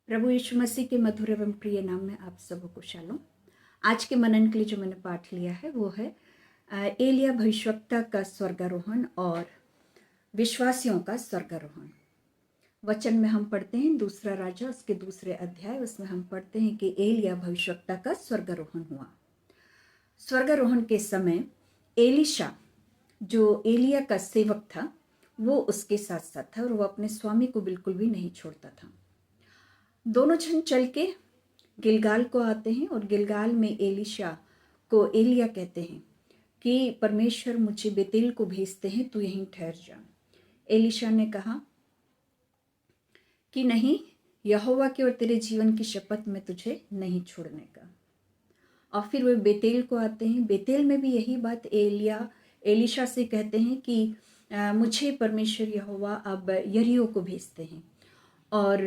प्रभु यीशु मसीह के मधुर एवं प्रिय नाम में आप सबको को शालोम। आज के मनन के लिए जो मैंने पाठ लिया है वो है एलिया भविष्यवक्ता का स्वर्गारोहण और विश्वासियों का स्वर्गारोहण। वचन में हम पढ़ते हैं दूसरा राजा उसके दूसरे अध्याय, उसमें हम पढ़ते हैं कि एलिया भविष्यवक्ता का स्वर्गारोहण हुआ। स्वर्गारोहण के समय एलीशा जो एलिया का सेवक था वो उसके साथ साथ था और वो अपने स्वामी को बिल्कुल भी नहीं छोड़ता था। दोनों जन चल के गिलगाल को आते हैं और गिलगाल में एलीशा को एलिया कहते हैं कि परमेश्वर मुझे बेतेल को भेजते हैं, तू यहीं ठहर जा। एलीशा ने कहा कि नहीं, यहोवा के और तेरे जीवन की शपथ में तुझे नहीं छोड़ने का। और फिर वे बेतेल को आते हैं। बेतेल में भी यही बात एलीशा से कहते हैं कि मुझे परमेश्वर यहोवा अब यरीहो को भेजते हैं और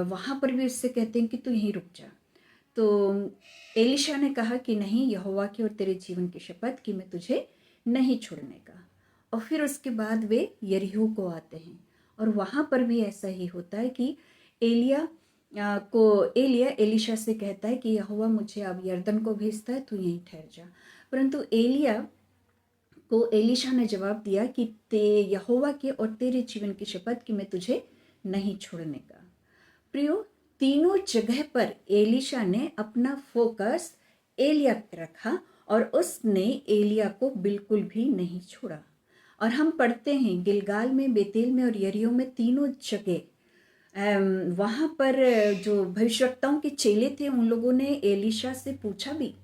वहाँ पर भी उससे कहते हैं कि तू यहीं रुक जा। तो एलीशा ने कहा कि नहीं, यहोवा की और तेरे जीवन की शपथ कि मैं तुझे नहीं छोड़ने का। और फिर उसके बाद वे यरीहो को आते हैं और वहाँ पर भी ऐसा ही होता है कि एलिया एलीशा से कहता है कि यहोवा मुझे अब यरदन को भेजता है, तू यहीं ठहर जा। परंतु एलिया को एलीशा ने जवाब दिया कि यहोवा के और तेरे जीवन की शपथ कि मैं तुझे नहीं छोड़ने का। प्रियो, तीनों जगह पर एलीशा ने अपना फोकस एलिया पर रखा और उसने एलिया को बिल्कुल भी नहीं छोड़ा। और हम पढ़ते हैं गिलगाल में, बेतेल में और यरीहो में, तीनों जगह वहाँ पर जो भविष्यवक्ताओं के चेले थे उन लोगों ने एलीशा से पूछा भी,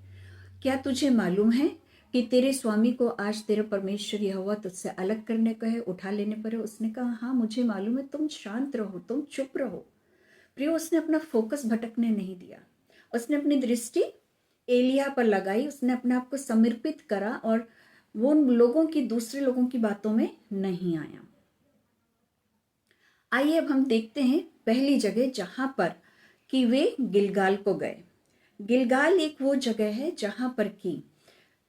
क्या तुझे मालूम है कि तेरे स्वामी को आज तेरा परमेश्वर यहोवा तुझसे अलग करने का है, उठा लेने पर है? उसने कहा हाँ मुझे मालूम है, तुम शांत रहो, तुम चुप रहो। प्रियो, उसने अपना फोकस भटकने नहीं दिया। उसने अपनी दृष्टि एलिया पर लगाई, उसने अपने आप को समर्पित करा और वो लोगों की, दूसरे लोगों की बातों में नहीं आया। आइए अब हम देखते हैं पहली जगह जहां पर कि वे गिलगाल को गए। गिलगाल एक वो जगह है जहां पर कि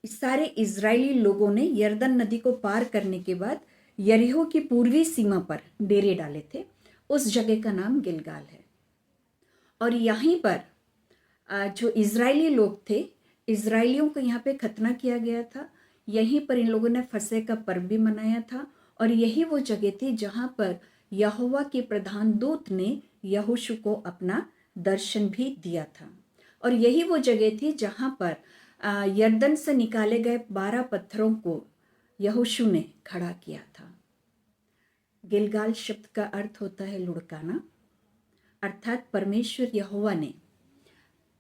सारे इजरायली लोगों ने यरदन नदी को पार करने के बाद यरीहो की पूर्वी सीमा पर डेरे डाले थे। उस जगह का नाम गिलगाल है। और यहीं पर जो इजरायली लोग थे, इजरायलियों को यहाँ पे खतना किया गया था। यहीं पर इन लोगों ने फसह का पर्व भी मनाया था और यही वो जगह थी जहाँ पर यहोवा के प्रधान दूत ने यहोशू को अपना दर्शन भी दिया था। और यही वो जगह थी जहाँ पर यरदन से निकाले गए 12 पत्थरों को यहोशू ने खड़ा किया था। गिलगाल शब्द का अर्थ होता है लुढ़काना, अर्थात परमेश्वर यहोवा ने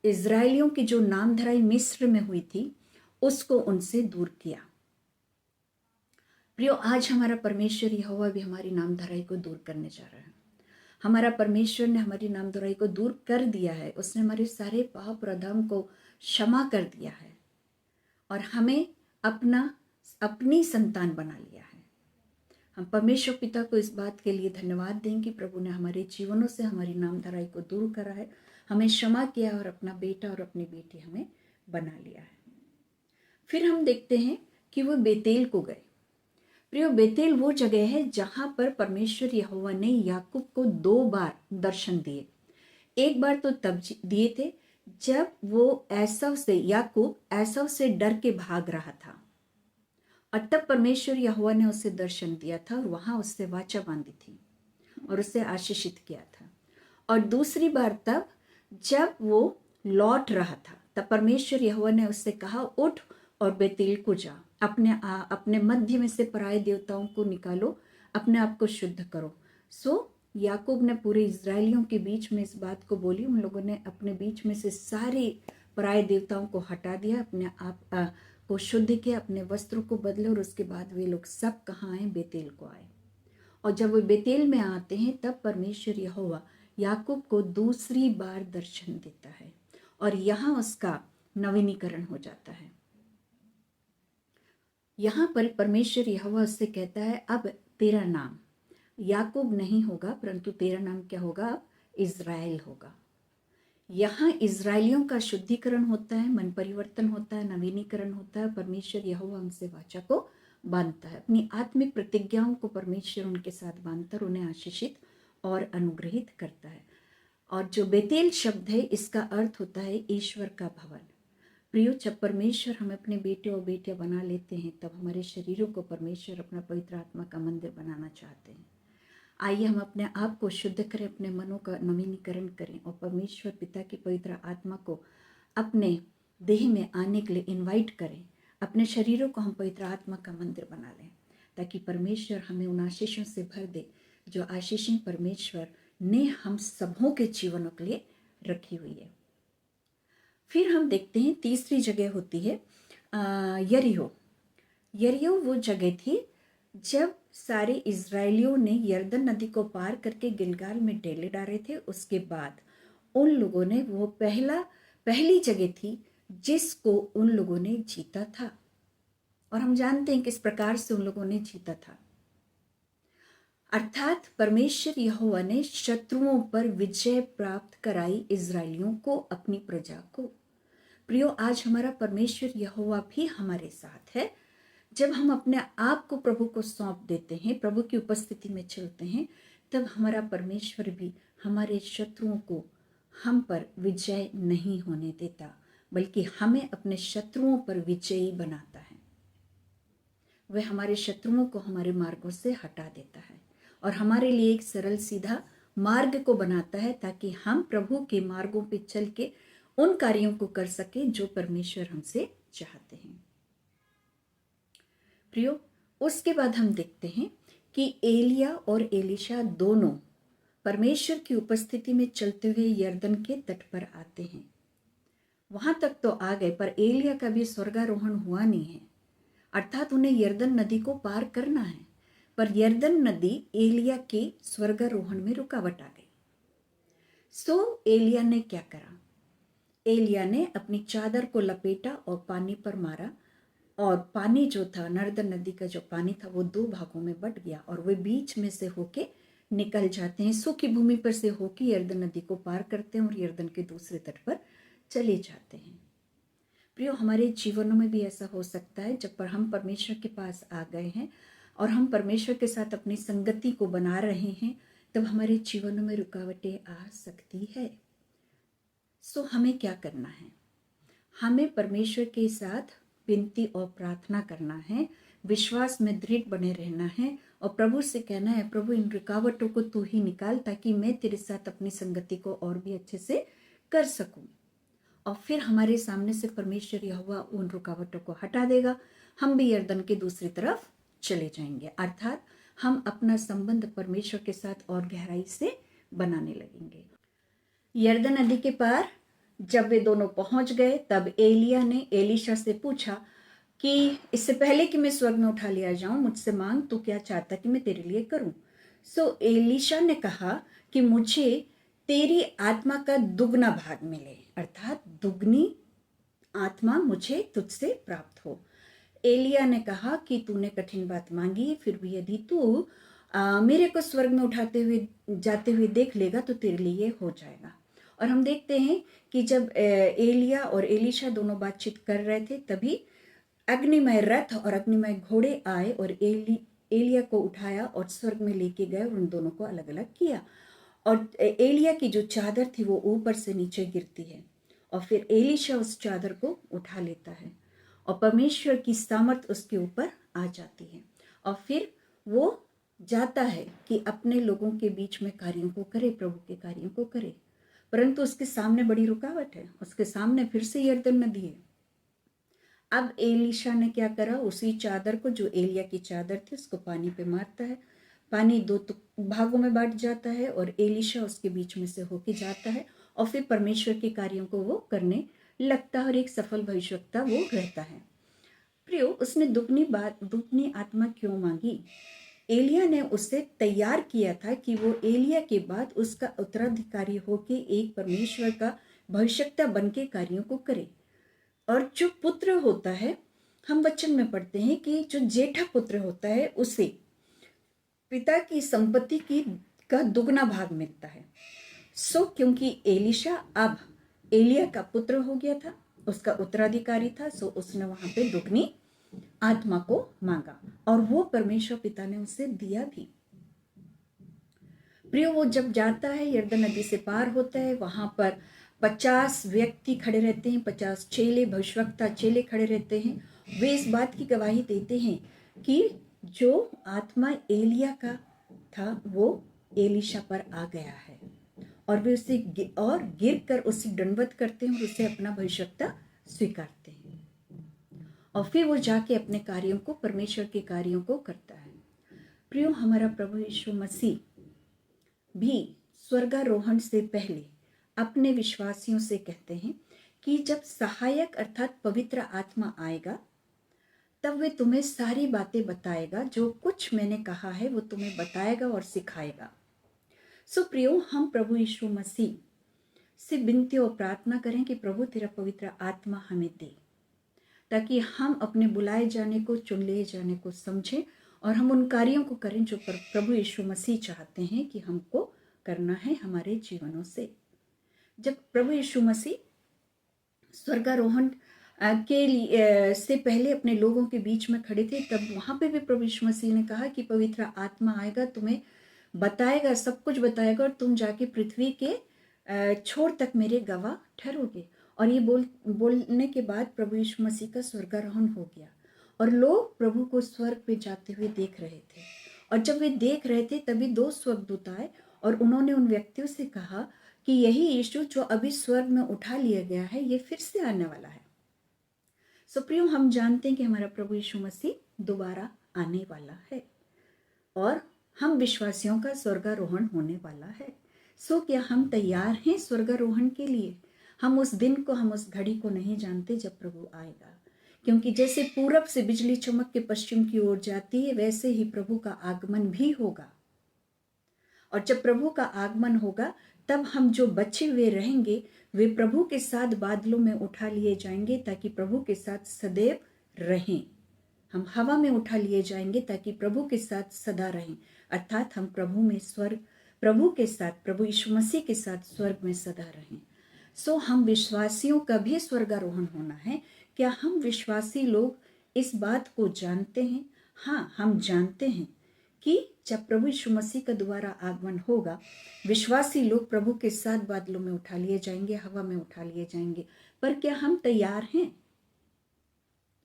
इजरायलियों की जो नामधराई मिस्र में हुई थी उसको उनसे दूर किया। प्रियो, आज हमारा परमेश्वर यहोवा भी हमारी नामधराई को दूर करने जा रहा है। हमारा परमेश्वर ने हमारी नामधराई को दूर कर दिया है। उसने हमारे सारे पाप और अधर्म को क्षमा कर दिया है और हमें अपनी संतान बना लिया है। हम परमेश्वर पिता को इस बात के लिए धन्यवाद दें कि प्रभु ने हमारे जीवनों से हमारी नामधराई को दूर करा है, हमें क्षमा किया और अपना बेटा और अपनी बेटी हमें बना लिया है। फिर हम देखते हैं कि वो बेतेल को गए। प्रियो, बेतेल वो जगह है जहां पर परमेश्वर यहोवा ने याकूब को 2 बार दर्शन दिए। एक बार तो तब दिए थे जब वो याकूब एसाव से डर के भाग रहा था और तब परमेश्वर यहोवा ने उसे दर्शन दिया था और वहां उससे वाचा बांधी थी और उसे आशीषित किया था। और दूसरी बार तब जब वो लौट रहा था, तब परमेश्वर यहोवा ने उससे कहा, उठ और बेतेल को जा, अपने मध्य में से पराये देवताओं को निकालो, अपने आप को शुद्ध करो। सो याकूब ने पूरे इजरायलियों के बीच में इस बात को बोली। उन लोगों ने अपने बीच में से सारे पराये देवताओं को हटा दिया, अपने आप को शुद्ध किया, अपने वस्त्रों को बदले और उसके बाद वे लोग सब कहाँ आए? बेतेल को आए। और जब वे बेतेल में आते हैं तब परमेश्वर यहोवा याकूब को दूसरी बार दर्शन देता है और यहाँ उसका नवीनीकरण हो जाता है। यहाँ पर परमेश्वर यहोवा उससे कहता है, अब तेरा नाम याकूब नहीं होगा परंतु तेरा नाम क्या होगा? अब इज़राइल होगा। यहाँ इजरायलियों का शुद्धिकरण होता है, मन परिवर्तन होता है, नवीनीकरण होता है। परमेश्वर यहोवा उनसे वाचा को बांधता है, अपनी आत्मिक प्रतिज्ञाओं को परमेश्वर उनके साथ बांधकर उन्हें आशीषित और अनुग्रहित करता है। और जो बेतेल शब्द है इसका अर्थ होता है ईश्वर का भवन। प्रियो, जब परमेश्वर हमें अपने बेटे और बेटियां बना लेते हैं तब हमारे शरीरों को परमेश्वर अपना पवित्र आत्मा का मंदिर बनाना चाहते हैं। आइए हम अपने आप को शुद्ध करें, अपने मनों का नवीनीकरण करें और परमेश्वर पिता की पवित्र आत्मा को अपने देह में आने के लिए इनवाइट करें। अपने शरीरों को हम पवित्र आत्मा का मंदिर बना लें ताकि परमेश्वर हमें उन आशीषों से भर दे जो आशीषें परमेश्वर ने हम सबों के जीवनों के लिए रखी हुई है। फिर हम देखते हैं तीसरी जगह होती है यरीहो। यरीहो वो जगह थी जब सारे इजरायलियों ने यरदन नदी को पार करके गिलगाल में डेरे डाले थे। उसके बाद उन लोगों ने वो पहली जगह थी जिसको उन लोगों ने जीता था। और हम जानते हैं किस प्रकार से उन लोगों ने जीता था। अर्थात परमेश्वर यहोवा ने शत्रुओं पर विजय प्राप्त कराई इजरायलियों को, अपनी प्रजा को। प्रियो, आज हमारा परमेश्वर यहोवा भी हमारे साथ है। जब हम अपने आप को प्रभु को सौंप देते हैं, प्रभु की उपस्थिति में चलते हैं, तब हमारा परमेश्वर भी हमारे शत्रुओं को हम पर विजय नहीं होने देता, बल्कि हमें अपने शत्रुओं पर विजयी बनाता है। वह हमारे शत्रुओं को हमारे मार्गों से हटा देता है और हमारे लिए एक सरल सीधा मार्ग को बनाता है ताकि हम प्रभु के मार्गों पे चल के उन कार्यों को कर सके जो परमेश्वर हमसे चाहते हैं। प्रियो, उसके बाद हम देखते हैं कि एलिया और एलीशा दोनों परमेश्वर की उपस्थिति में चलते हुए यरदन के तट पर आते हैं। वहां तक तो आ गए, पर एलिया का भी स्वर्गारोहण हुआ नहीं है। अर्थात उन्हें यरदन नदी को पार करना है, पर यरदन नदी एलिया के स्वर्गारोहण में रुकावट आ गई। सो एलिया ने क्या करा? एलिया ने अपनी चादर को लपेटा और पानी पर मारा, और पानी जो था, नर्मदा नदी का जो पानी था, वो 2 भागों में बट गया और वे बीच में से होके निकल जाते हैं। सूखी भूमि पर से होके यरदन नदी को पार करते हैं और यरदन के दूसरे तट पर चले जाते हैं। प्रियो, हमारे जीवनों में भी ऐसा हो सकता है। जब पर हम परमेश्वर के पास आ गए हैं और हम परमेश्वर के साथ अपनी संगति को बना रहे हैं, तब हमारे जीवनों में रुकावटें आ सकती है। सो हमें क्या करना है? हमें परमेश्वर के साथ विनती और प्रार्थना करना है, विश्वास में दृढ़ बने रहना है और प्रभु से कहना है, प्रभु इन रुकावटों को तू ही निकाल ताकि मैं तेरे साथ अपनी संगति को और भी अच्छे से कर सकूं। और फिर हमारे सामने से परमेश्वर यहोवा उन रुकावटों को हटा देगा। हम भी यरदन के दूसरी तरफ चले जाएंगे, अर्थात हम अपना संबंध परमेश्वर के साथ और गहराई से बनाने लगेंगे। यरदन नदी के पार जब वे दोनों पहुंच गए, तब एलिया ने एलीशा से पूछा कि इससे पहले कि मैं स्वर्ग में उठा लिया जाऊं, मुझसे मांग, तू क्या चाहता कि मैं तेरे लिए करूं? सो एलीशा ने कहा कि मुझे तेरी आत्मा का दुगना भाग मिले, अर्थात दुगनी आत्मा मुझे तुझसे प्राप्त हो। एलिया ने कहा कि तूने कठिन बात मांगी, फिर भी यदि तू मेरे को स्वर्ग में जाते हुए देख लेगा तो तेरे लिए हो जाएगा। और हम देखते हैं कि जब एलिया और एलीशा दोनों बातचीत कर रहे थे, तभी अग्निमय रथ और अग्निमय घोड़े आए और एलिया को उठाया और स्वर्ग में लेके गए और उन दोनों को अलग अलग किया। और एलिया की जो चादर थी वो ऊपर से नीचे गिरती है और फिर एलीशा उस चादर को उठा लेता है और परमेश्वर की सामर्थ उसके ऊपर आ जाती है और फिर वो जाता है कि अपने लोगों के बीच में कार्यों को करे, प्रभु के कार्यों को करे। परंतु उसके सामने बड़ी रुकावट है, उसके सामने फिर से यरदन नदी है। अब एलीशा ने क्या करा? उसी चादर को, जो एलिया की चादर थी, उसको पानी पे मारता है। पानी 2 भागों में बांट जाता है और एलीशा उसके बीच में से होके जाता है और फिर परमेश्वर के कार्यों को वो करने लगता है और एक सफल भविष्यवक्ता वो रहता है। प्रियो, उसने दुगनी आत्मा क्यों मांगी? एलिया ने उसे तैयार किया था कि वो एलिया के बाद उसका उत्तराधिकारी होके एक परमेश्वर का भविष्यवक्ता बन के कार्यों को करे। और जो पुत्र होता है, हम वचन में पढ़ते हैं कि जो जेठा पुत्र होता है उसे पिता की संपत्ति का दुगना भाग मिलता है। सो क्योंकि एलीशा अब एलिया का पुत्र हो गया था, उसका उत्तराधिकारी था, सो उसने वहां पे दुगनी आत्मा को मांगा और वो परमेश्वर पिता ने उसे दिया भी। प्रियो वो जब जाता है, यरदन नदी से पार होता है, वहाँ पर 50 व्यक्ति खड़े रहते हैं, 50 चेले, भविष्यवक्ता चेले खड़े रहते हैं। वे इस बात की गवाही देते हैं कि जो आत्मा एलिया का था वो एलीशा पर आ गया है, और वे उसे और गिर कर उसे दंडवत करते हैं और उसे अपना भविष्यवक्ता स्वीकारते हैं, और फिर वो जाके अपने कार्यों को, परमेश्वर के कार्यों को करता है। प्रियो, हमारा प्रभु यीशु मसीह भी स्वर्गारोहण से पहले अपने विश्वासियों से कहते हैं कि जब सहायक अर्थात पवित्र आत्मा आएगा तब वे तुम्हें सारी बातें बताएगा, जो कुछ मैंने कहा है वो तुम्हें बताएगा और सिखाएगा। सो प्रियो, हम प्रभु यीशु मसीह से विनती और प्रार्थना करें कि प्रभु तेरा पवित्र आत्मा हमें दे, ताकि हम अपने बुलाए जाने को, चुन लिए जाने को समझें और हम उन कार्यों को करें जो प्रभु यीशु मसीह चाहते हैं कि हमको करना है हमारे जीवनों से। जब प्रभु यीशु मसीह स्वर्गारोहण के लिए से पहले अपने लोगों के बीच में खड़े थे, तब वहाँ पे भी प्रभु यीशु मसीह ने कहा कि पवित्र आत्मा आएगा, तुम्हें बताएगा, सब कुछ बताएगा, और तुम जाके पृथ्वी के छोर तक मेरे गवाह ठहरोगे। और ये बोलने के बाद प्रभु यीशु मसीह का स्वर्गारोहण हो गया और लोग प्रभु को स्वर्ग पे जाते हुए देख रहे थे। और जब वे देख रहे थे तभी 2 स्वर्गदूत आए और उन्होंने उन व्यक्तियों से कहा कि यही यीशु जो अभी स्वर्ग में उठा लिया गया है, ये फिर से आने वाला है। सो प्रियो, हम जानते हैं कि हमारा प्रभु यीशु मसीह दोबारा आने वाला है और हम विश्वासियों का स्वर्गारोहण होने वाला है। सो क्या हम तैयार हैं स्वर्गारोहण के लिए? हम उस दिन को, हम उस घड़ी को नहीं जानते जब प्रभु आएगा, क्योंकि जैसे पूरब से बिजली चमक के पश्चिम की ओर जाती है, वैसे ही प्रभु का आगमन भी होगा। और जब प्रभु का आगमन होगा तब हम जो बचे हुए रहेंगे वे प्रभु के साथ बादलों में उठा लिए जाएंगे, ताकि प्रभु के साथ सदैव रहें। हम हवा में उठा लिए जाएंगे ताकि प्रभु के साथ सदा रहें, अर्थात हम प्रभु में स्वर्ग, प्रभु के साथ, प्रभु यीशु मसीह के साथ स्वर्ग में सदा रहें। सो हम विश्वासियों का भी स्वर्गारोहण होना है। क्या हम विश्वासी लोग इस बात को जानते हैं? हाँ, हम जानते हैं कि जब प्रभु यीशु मसीह का दोबारा आगमन होगा, विश्वासी लोग प्रभु के साथ बादलों में उठा लिए जाएंगे, हवा में उठा लिए जाएंगे। पर क्या हम तैयार हैं?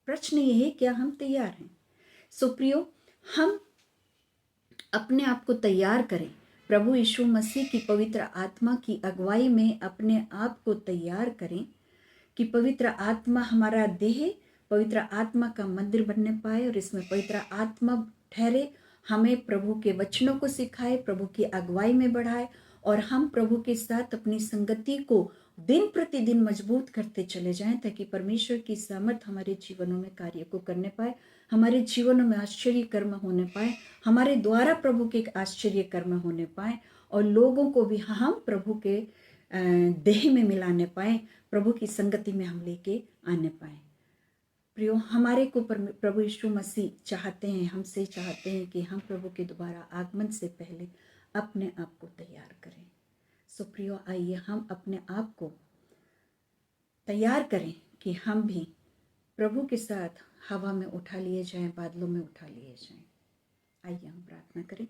प्रश्न ये है, क्या हम तैयार हैं? सो प्रियो, हम अपने आप को तैयार करें, प्रभु यीशु मसीह की पवित्र आत्मा की अगुवाई में अपने आप को तैयार करें कि पवित्र आत्मा हमारा देह पवित्र आत्मा का मंदिर बनने पाए और इसमें पवित्र आत्मा ठहरे, हमें प्रभु के वचनों को सिखाए, प्रभु की अगुवाई में बढ़ाए और हम प्रभु के साथ अपनी संगति को दिन प्रतिदिन मजबूत करते चले जाएं, ताकि परमेश्वर की सामर्थ हमारे जीवनों में कार्य को करने पाए, हमारे जीवनों में आश्चर्य कर्म होने पाए, हमारे द्वारा प्रभु के आश्चर्य कर्म होने पाए और लोगों को भी हम प्रभु के देह में मिलाने पाए, प्रभु की संगति में हम लेके आने पाए। प्रियो, हमारे को प्रभु यीशु मसीह चाहते हैं, हमसे चाहते हैं कि हम प्रभु के दोबारा आगमन से पहले अपने आप को तैयार करें। सो प्रियो, आइए हम अपने आप को तैयार करें कि हम भी प्रभु के साथ हवा में उठा लिए जाएं, बादलों में उठा लिए जाएं। आइए हम प्रार्थना करें।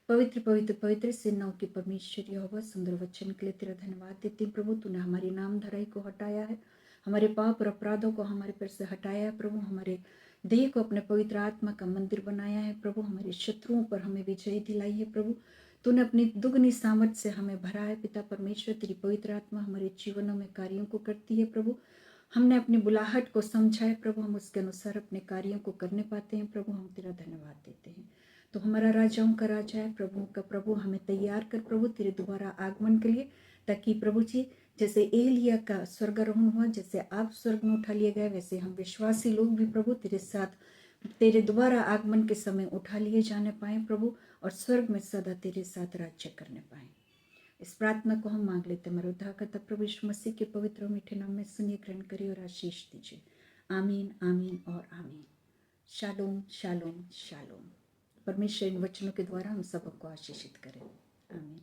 पवित्र पवित्र पवित्र सेनाओं के परमेश्वर यहोवा, सुंदर वचन के लिए तेरा धन्यवाद देते हैं प्रभु। तूने हमारी नाम धराई को हटाया है, हमारे पाप और अपराधों को हमारे पर से हटाया है प्रभु, हमारे देह को अपने पवित्र आत्मा का मंदिर बनाया है प्रभु, हमारे शत्रुओं पर हमें विजय दिलाई है प्रभु। तूने अपनी दुगनी सामर्थ से हमें भरा है पिता परमेश्वर। तेरी पवित्र आत्मा हमारे जीवनों में कार्यों को करती है प्रभु। हमने अपनी बुलाहट को समझा है प्रभु, हम उसके अनुसार अपने कार्यों को करने पाते हैं प्रभु। हम तेरा धन्यवाद देते हैं। तो हमारा राजाओं का राजा है प्रभु का प्रभु, हमें तैयार कर प्रभु तेरे दोबारा आगमन के लिए, ताकि प्रभु जी जैसे एलिया का स्वर्गारोहण हुआ, जैसे आप स्वर्ग में उठा लिए गए, वैसे हम विश्वासी लोग भी प्रभु तेरे साथ तेरे दोबारा आगमन के समय उठा लिए जाने पाए प्रभु, और स्वर्ग में सदा तेरे साथ राज्य करने पाए। इस प्रार्थना को हम मांग लेते हैं उद्धारकर्ता प्रभु यीशु मसीह के पवित्र और मीठे नाम में सुनिए, ग्रहण करिए और आशीष दीजिए। आमीन, आमीन और आमीन। Shalom shalom shalom. परमेश्वर इन वचनों के द्वारा हम सबको आशीषित करें। आमीन।